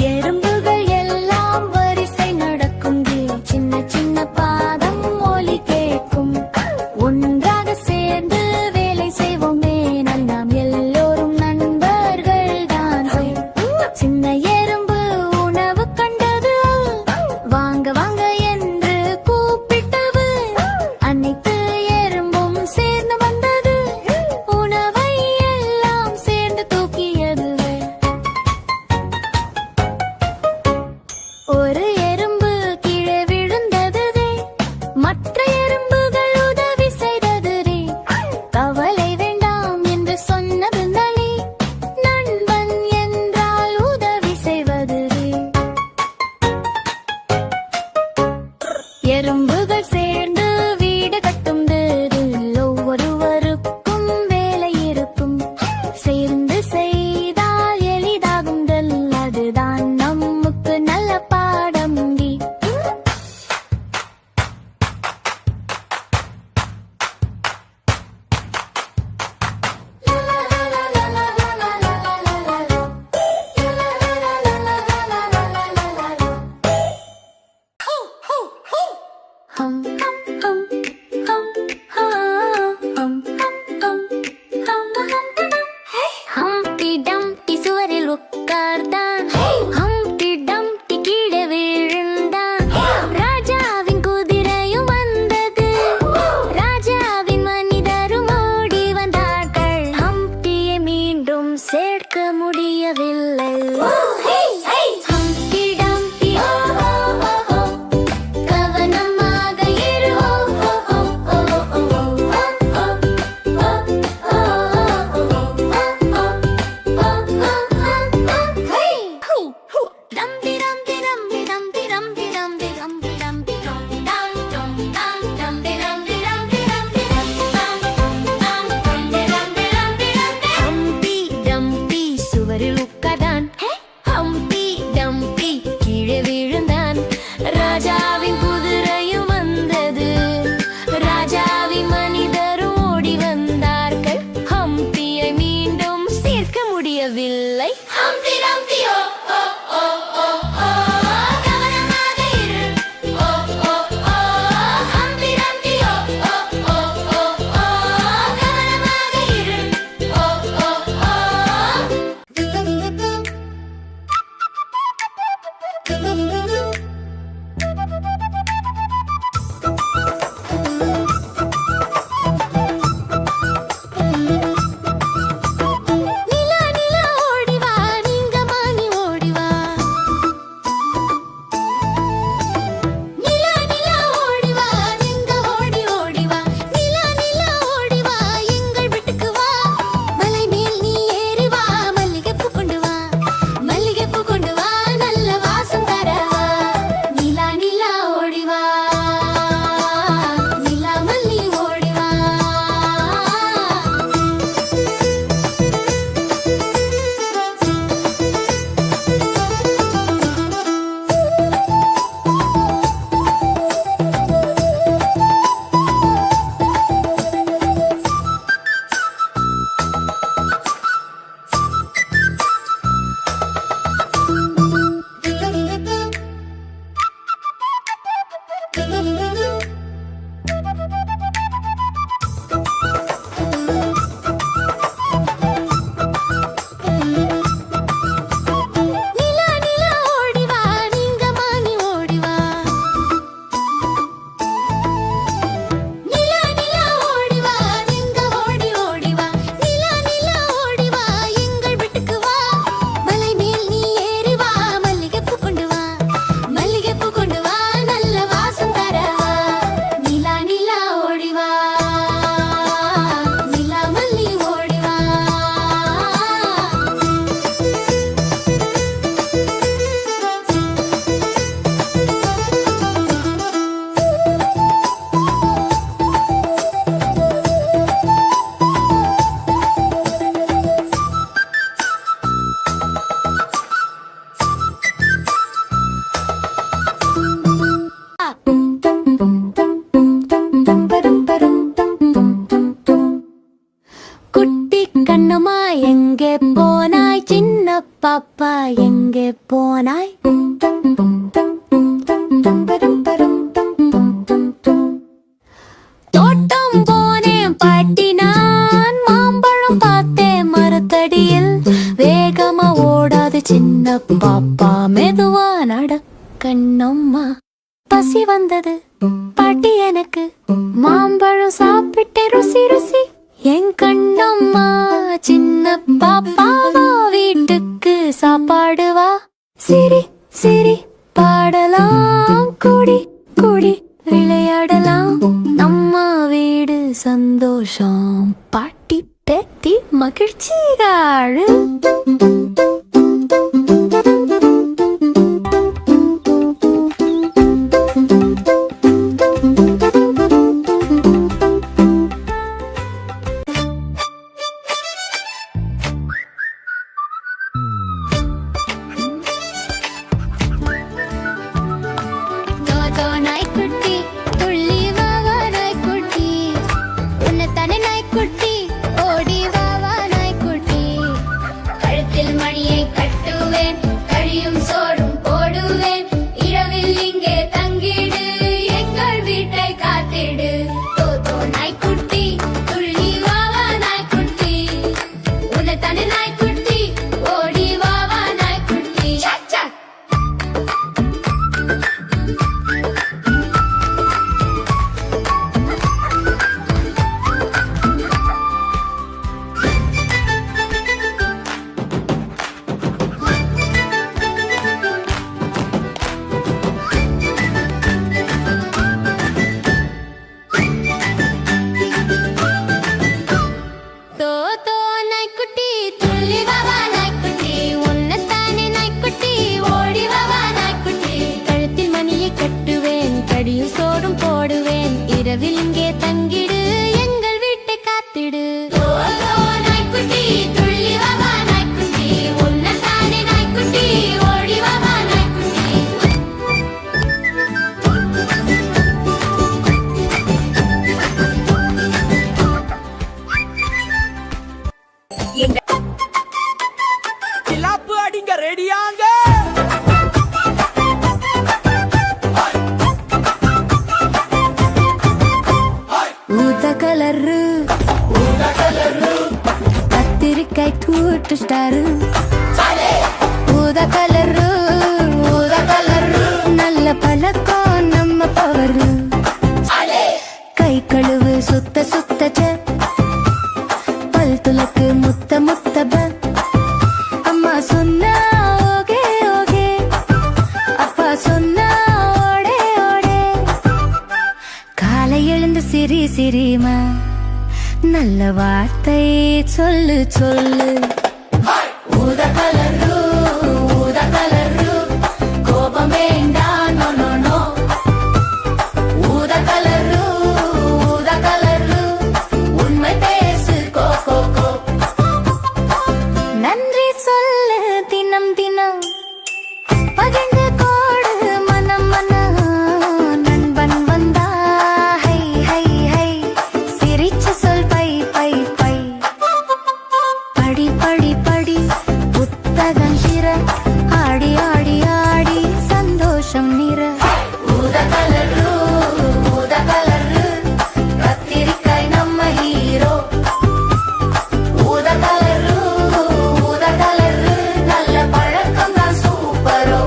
எறும்புகள் எல்லாம் வரிசை நடக்கும், சின்ன சின்ன பாதம் ஒலி கேட்கும். ஒன்றாக சேர்ந்து வேலை செய்வோமே, நாம் எல்லோரும் நண்பர்கள் தான். சின்ன எறும்பு உணவு கண்டது, வாங்க வாங்க என்று கூப்பிட்டது. அனைத்து எறும்பும் சேர்ந்து வந்தது, உணவை எல்லாம் சேர்ந்து தூக்கியது. ஒரு கண்ணம்மா எங்கே போனாய், சின்ன பாப்பா எங்கே போனாய்? தோட்டம் போனேன் பாட்டி, நான் மாம்பழம் பார்த்தேன் மரத்தடியில். வேகமா ஓடாது சின்ன பாப்பா, மெதுவா நட கண்ணம்மா. பசி வந்தது பாட்டி எனக்கு, மாம்பழம் சாப்பிட்டு ருசி ருசி. என் கண்ணம்மா சின்ன பாப்பாவா, வீட்டுக்கு சாப்பாடு வா. சிரி சிரி பாடலாம், கூடி கூடி விளையாடலாம். நம்ம வீடு சந்தோஷம், பாட்டி பேத்தி மகிழ்ச்சிகாடு. நாய்க்குட்டி துள்ளி வா வா நாய்க்குட்டி, உன்னைத்தானே நாய்க்குட்டி, ஓடி வா வா நாய்க்குட்டி. கழுத்தில் மணியை கட்டுவேன், கழியும் சோறும் போடுவேன். இரவில் இங்கே தங்கிடு, எங்கள் வீட்டை காத்திடு. தோ நாய்க்குட்டி துள்ளி வா வா நாய்க்குட்டி, உன்னைத்தானே நாய்க்குட்டி, ஓடி வா வா நாய்க்குட்டி. சோறும் போடுவேன், இரவில் இங்கே தங்கிடு, எங்கள் வீட்டை காத்திடு. நாய்க்குட்டி துள்ளி வா வா நாய்க்குட்டி, உன்னைத்தானே நாய்க்குட்டி, ஓடி வா வா நாய்க்குட்டி. கிளாப்பு அடிங்க, ரெடியாங்க. கத்திரிக்காய் கூட்டு ஸ்டாரு, ஊதா கலரு ஊதா கலரு, நல்ல பழக்கம் நம்ம பவரு. கை கழுவு சுத்த சுத்த, பல் துலக்கு முத்த முத்த. அம்மா சொன்னா ஓகே ஓகே, அப்பா சொன்னா ஓடே ஓடே. காலை எழுந்து சிரி சிரிமா, நல்ல வார்த்தை சொல்லு சொல்லு. ஊதா கலரு ஊதா கலரு, கோபம் வேண்டாம் நோ நோ நோ. ஊதா கலரு ஊதா கலரு, உண்மை பேசு கோ கோ கோ. நன்றி சொல்லு தினம் தினம், பகிர்ந்து கோடு மனம் மனம். நண்பன் வந்தா ஹை ஹை ஹை, சிரிச்சு சொல் பை பை பை. படி படி படி புத்தகம் திற, ஆடி ஆடி ஆடி சந்தோஷம் நிற. ஊதா கலரு ஊதா கலரு, கத்திரிக்காய் நம்ம ஹீரோ. ஊதா கலரு ஊதா கலரு, நல்ல பழக்கம் தான் சூப்பரோ.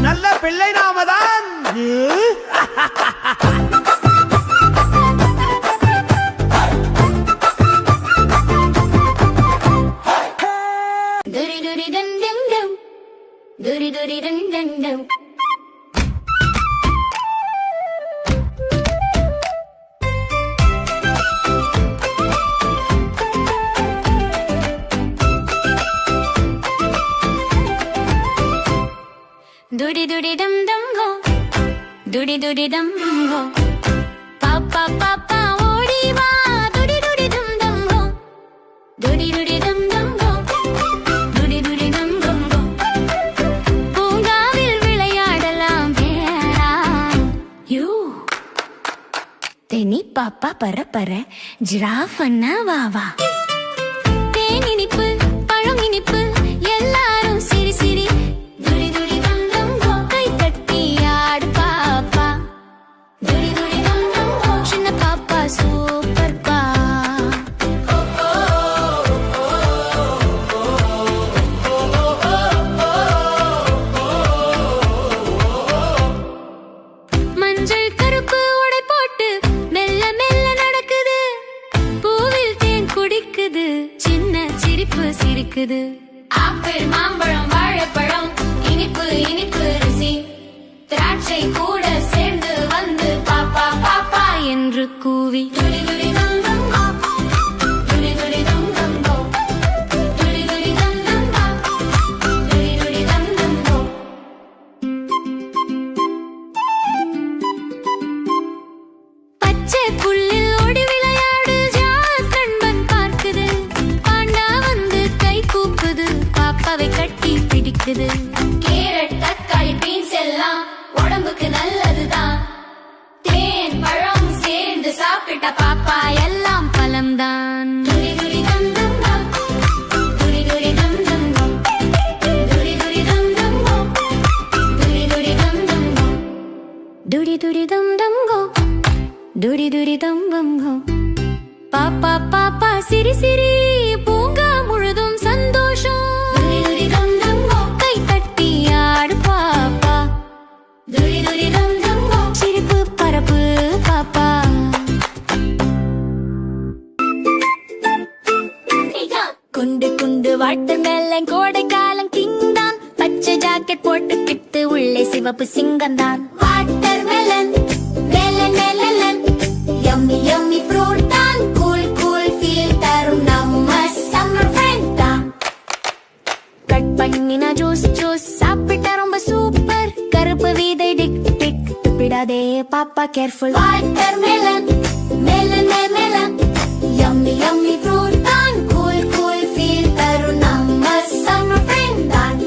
நல்ல பிள்ளை நாமதான். துரி துரி டம் டம் டம், துரி துரி டம் டம் டம். दुडी दुडी डम डम गो, दुडी दुडी डम गो. पापा पापा ओडी वा, दुडी दुडी डम डम गो, दुडी दुडी डम डम गो, दुडी दुडी डम डम गो. பூங்காவில் விளையாடலாம் வேடா. யூ தேனி பாப்பா பர பர ஜிராஃப் அண்ணா வா வா. தேன் இனிப்பு பழம் இனிப்பு எல்லாரும் சிரி சிரி. துடி துடி தம் தம் கோ கை தட்டி ஆடு பாப்பா. துடி துடி தம் தம் கோ சின்ன பாப்பா சூப்பர் பா. மஞ்சள் கருப்பு உடை போட்டு மெல்ல மெல்ல நடக்குது. பூவில் தேன் குடிக்குது, சின்ன சிரிப்பு சிரிக்குது. ஆப்பிள் மாம்பழம் வாழைப்பழம் இனிப்பு இனிப்பு ருசி. திராட்சை கூட சேர்ந்து வந்து பாப்பா பாப்பா என்று கூவி. துடி துடி தம் தம் கோ, துடி துடி தம் தம் கோ, துடி துடி தம் தம் கோ, துடி துடி தம் தம் கோ. பச்சை புல்லில் ஓடி விளையாடு ஜாஸ் நண்பன் பார்க்குது. பாண்டா வந்து கை கூப்புது, பாப்பாவை கட்டி பிடிக்குது. கேரட் தக்காளி பீன்ஸ் எல்லாம் உடம்புக்கு நல்லதுதான். தேன் பழம் சேர்ந்து சாப்பிட்ட பாப்பா எல்லாம் பழம்தான். துடி துடி தம் தம் கோ, துடி துடி தம் தம் கோ, துடி துடி தம் தம் கோ, துடி துடி தம் தம் கோ, துடி துடி தம் தம் கோ, துடி துடி தம் தம் கோ. பாப்பா பாப்பா சிரி சிரி, பூங்கா முழுதும் சந்தோஷம். துடி துடி தம் தம் கோ கை தட்டி ஆடு பாப்பா. துடி துடி தம் தம் கோ சிரிப்பு பரப்பு பாப்பா. குண்டு குண்டு வாட்டர் மெலன் கோடை காலம் கிங்தான். பச்சை ஜாக்கெட் போட்டுக்கிட்டு உள்ளே சிவப்பு சிங்கம்தான். Water melon melon melon yummy yummy fruit தான். கூல் கூல் ஃபீல் தரும் நம்ம சம்மர் ஃப்ரெண்ட் தான். கட் பண்ணின ஜூஸ் ஜூஸ் சாப்பிட்டா ரொம்ப சூப்பர். கருப்பு விதை டிக் டிக் துப்பிடாதே பாப்பா careful. Water melon melon melon yummy yummy fruit தான். கூல் கூல் ஃபீல் தரும் நம்ம சம்மர் ஃப்ரெண்ட் தான்.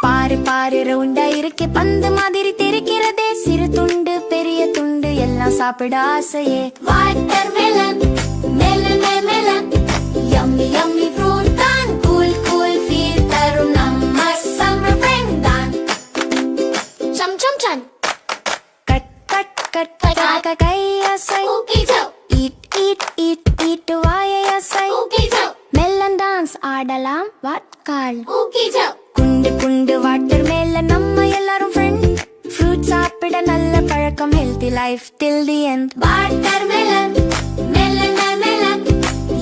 பாரு பாரு ரவுண்டா இருக்கு பந்து மாதிரி தெரிக்கிறதே. சிறு துண்டு பெரிய துண்டு எல்லாம் சாப்பிட ஆசையே. Water melon melon melon yummy yummy fruit தான். கூல் கூல் ஃபீல் தரும் நம்ம சம்மர் ஃப்ரெண்ட் தான். Some some some cut cut cut காக்க கை அசை. ஈட் ஈட் ஈட் ஈட் வாயை அசை. மெல்லன் டான்ஸ் ஆடலாம் வாட்கால். குண்டு குண்டு வாட்டர் மேல நம்ம எல்லாரும் ஃப்ரெண்ட். ஃப்ரூட் சாப்பிட நல்ல பழக்கம், healthy life till the end. Water melon melon melon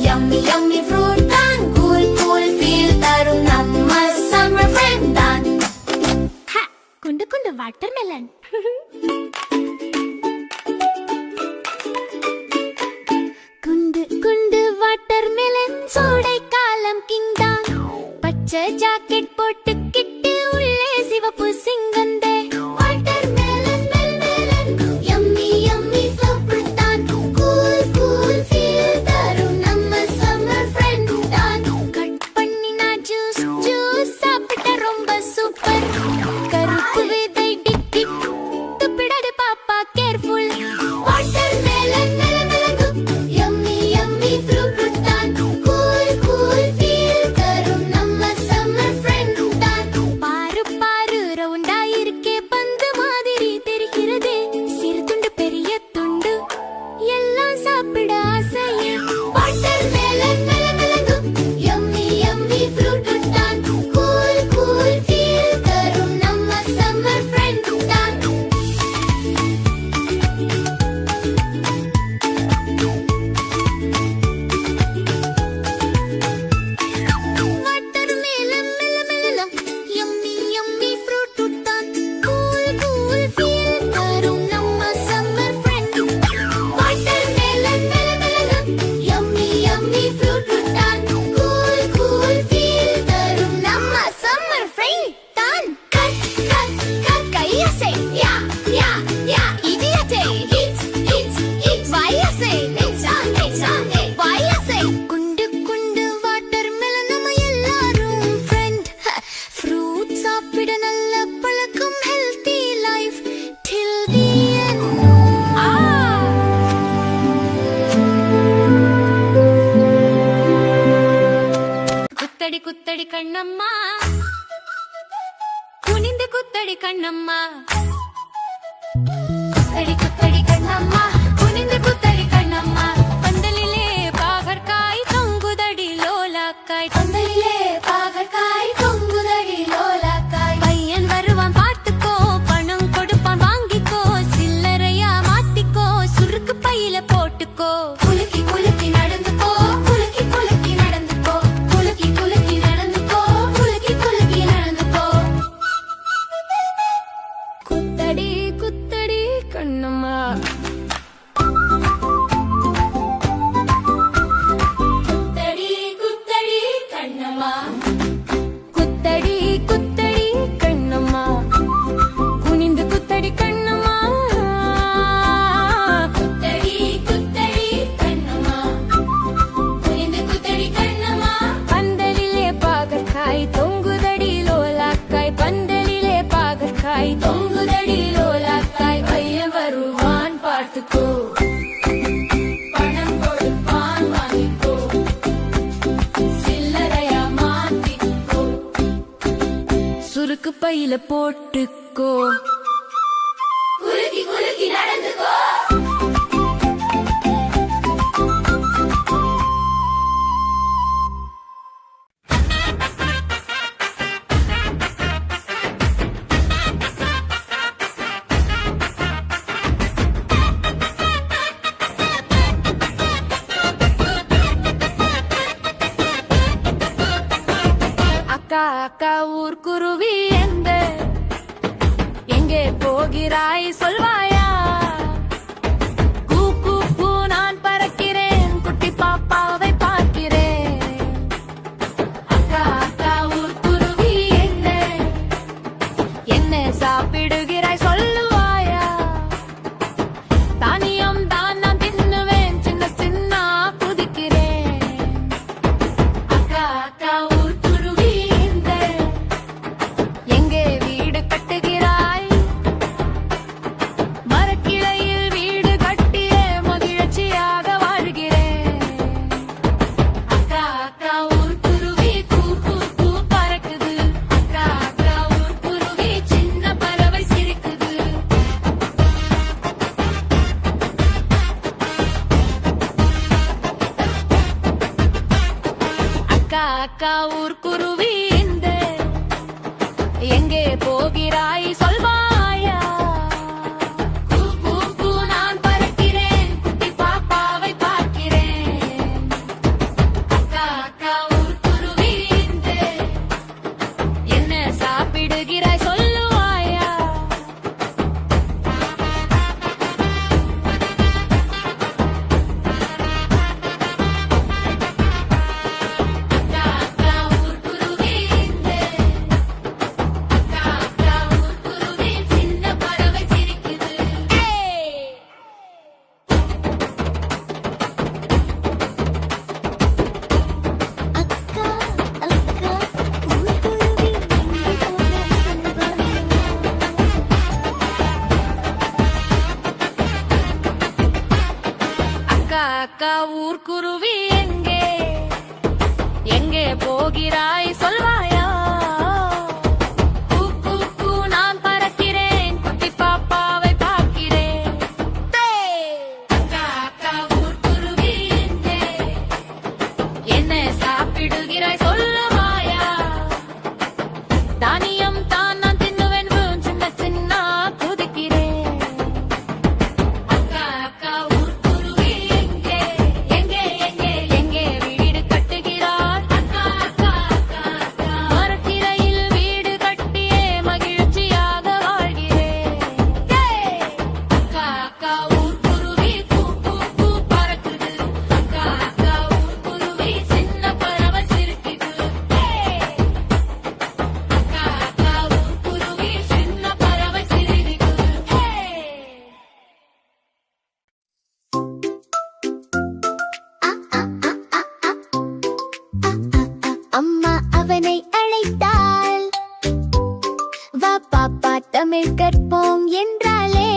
yummy yummy fruit தான். கூல் கூல் ஃபீல் தரும் நம்ம சம்மர் ஃப்ரெண்ட் தான். குண்டு குண்டு வாட்டர் மெலன். குண்டு குண்டு வாட்டர் மெலன் சோடை காலம் கிங் தான். பச்சை ஜாக்கெட் போட்டுக்கிட்டு உள்ளே சிவப்பு சிங்கந்தே. Water melon melon yummy yummy fruit தான். கூல் கூல் ஃபீல் தரும் நம்ம சம்மர் ஃப்ரெண்ட் தான். கட் பண்ணினா ஜூஸ் ஜூஸ் சாப்பிட்ட ரொம்ப சூப்பர். கருப்பு விதை டிக் டிக் துப்பிடாது பாப்பா careful. Water melon melon yummy yummy fruit தான். கூல் கூல் ஃபீல் தரும் நம்ம சம்மர் ஃப்ரெண்ட் தான். பாரு பாரு ரவுண்டா கண்ணம்மா குனிந்து குத்தடி கண்ணம்மா குத்தடி குத்தடி கண்ணம்மா குனிந்து குத்தடி கண்ணம்மா பந்தலிலே பாகற்காய் தொங்குதடி லோலாக்காய் பந்தலிலே பாகற்காய் தொங்குதடி லோலாக்காய் பையன் வருவான் பார்த்துக்கோ பணம் கொடுப்பான் வாங்கிக்கோ சில்லறையா மாத்திக்கோ சுருக்கு பையில போட்டுக்கோ குலுக்கி குலுக்கி நடந்துக்கோ குலுக்கி குலுக்கி நடந்துக்கோ குலுக்கி குலுக்கி நடந்துக்கோ குலுக்கி குலுக்கி நடந்துக்கோ குத்தடி குத்தடி கண்ணம்மா குத்தடி குத்தடி கண்ணம்மா குத்தடி குத்தடி கண்ணம்மா குனிந்து குத்தடி கண்ணம்மா குத்தடி குத்தடி கண்ணம்மா குனிந்து குத்தடி கண்ணம்மா பந்தலிலே பாகற்காய் தொங்குதடி லோலாக்காய் பந்தலிலே பாகற்காய் தொங்குதடி லோலாக்காய் பையன் வருவான் பார்த்துக்கோ பணம் கொடுப்பான் வாங்கிக்கோ சில்லறையா மாத்திக்கோ சுருக்கு பையில போட்டுக்கோ குலுக்கி குலுக்கி நடந்துக்கோ அக்கா அக்கா ஊர்க்குருவி எங்கே போகிறாய் சொல்வாயா கூ கூ கூ நான் பறக்கிறேன் குட்டி பாப்பாவை பார்க்கிறேன் அக்கா அக்கா ஊர்க்குருவி என்ன சாப்பிடுகிறாய் சொல்லுவாயா தானியம் தான் நான் தின்னுவேன் சின்ன சின்ன குதிக்கிறேன் அக்கா அக்கா ஊர்க்குருவி எங்கே வீடு கட்டுகிறாய் மரக்கிளையில் வீடு கட்டியே மகிழ்ச்சியாக வாழ்கிறேன் அக்கா அக்கா ஊர்க்குருவி கூ கூ கூ பறக்குது அக்கா அக்கா ஊர்க்குருவி சின்ன பறவை சிரிக்குது அக்கா அக்கா ஊர்க்குருவி எங்கே போகிறாய் சொல்வாயா கூ கூ கூ நான் பறக்கிறேன் குட்டி பாப்பாவை பார்க்கிறேன் அக்கா அக்கா ஊர்க்குருவி என்ன சாப்பிடுகிறாய் சொல்லுவாயா அக்கா அக்கா ஊர்க்குருவி அக்கா அக்கா ஊர்க்குருவி சின்ன பறவை சிரிக்குது அக்கா அக்கா ஊர்க்குருவி அக்கா அக்கா ஊர்க்குருவி எங்கே போகிறாய் சொல்வாயா கூ கூ கூ நான் பறக்கிறேன் குட்டி பாப்பாவை பார்க்கிறேன் அக்கா அக்கா ஊர்க்குருவி என்ன சாப்பிடுகிறாய் சொல்லுவாயா தானியம் தான் நான் தின்னுவேன் சின்ன சின்ன குதிக்கிறேன் அக்கா அக்கா ஊர்க்குருவி எங்கே எங்கே எங்கே வீடு கட்டுகிறாய் அக்கா அக்கா அக்கா அக்கா மரக்கிளையில் வீடு கட்டியே மகிழ்ச்சியாக வாழ்கிறேன் அக்கா அக்கா ஊர்க்குருவி கூ கூ கூ பறக்குது அக்கா அக்கா ஊர்க்குருவி சின்ன பறவை சிரிக்குது அக்கா அக்கா ஊர்க்குருவி சின்ன பறவை சிரிக்குது அம்மா அவனை அழைத்தாள் வா பாப்பா தமிழ் கற்போம் என்றாலே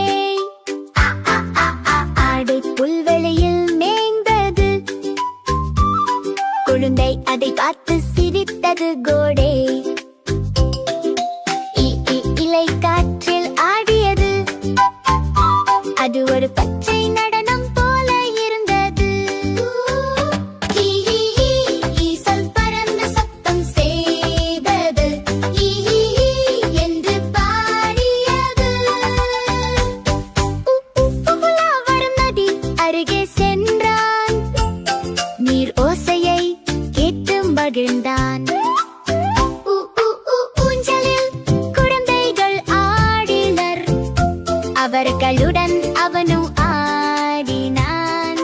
ஆடை புல்வெளியில் மேய்ந்தது குழந்தை அதை பார்த்து சிரித்தது கோடே அவர்களுடன் அவனும் ஆடினான்.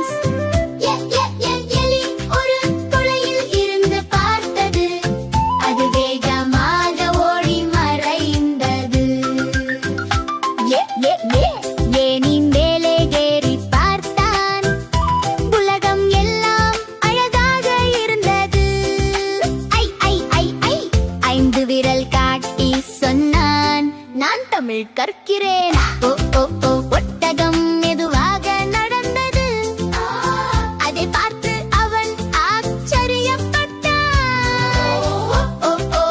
எலி ஒரு குளையில் இருந்து பார்த்தது. அது வேகமாக ஓடி மறைந்தது. ஏனின் மேலே ஏறி பார்த்தான். உலகம் எல்லாம் அழகாக இருந்தது. ஐ ஐ ஐ ஐ 5 விரல் காட்டி சொன்னான், நான் தமிழ் கற்கிறேன். ஓ ஓ ஓ ஒட்டகம் மெதுவாக நடந்தது. அதை பார்த்து அவன் ஆச்சரியப்பட்டான். ஓ ஓ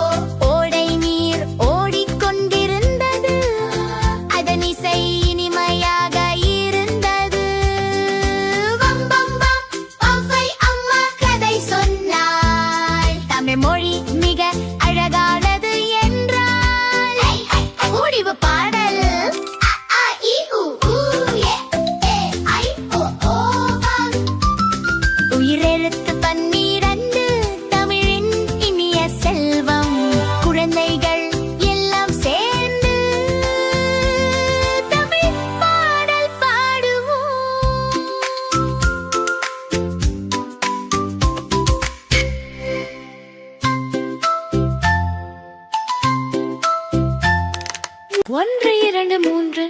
ஓடை நீர் ஓடிக்கொண்டிருந்தது. அதன் இசை இனிமையாக இருந்தது. வம் வம் வம் ஒவ்வை அம்மா கதை சொன்னாள். தமிழ் மொழி மிக அழகானது என்றாள். முடிவு பாடல். அ, ஆ, இ, உ, ஊ, எ, ஏ, ஐ, ஓ, ஓ, வம். உயிரெழுத்து 12 தமிழின் இனிய செல்வம். குழந்தைகள் எல்லாம் சேர்ந்து தமிழ் பாடல் பாடுவோம். ஒன்று இரண்டு மூன்று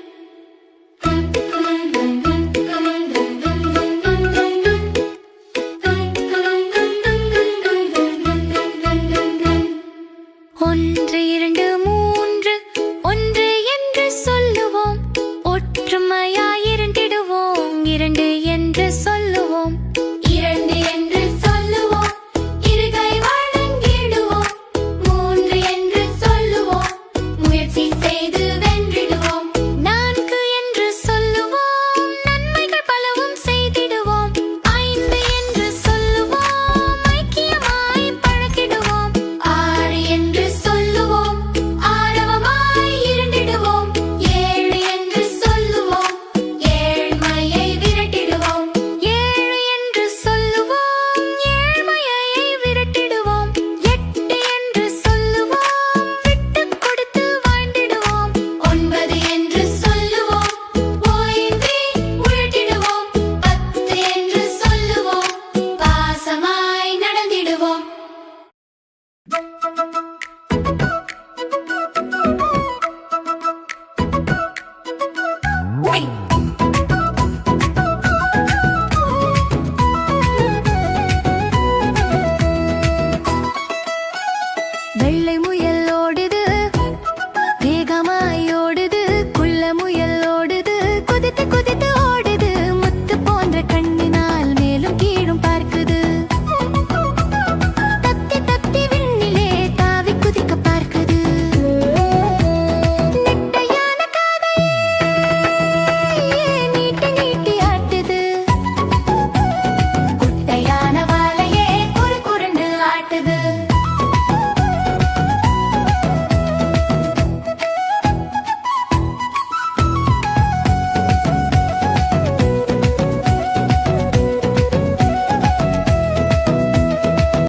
ஒன்று இரண்டு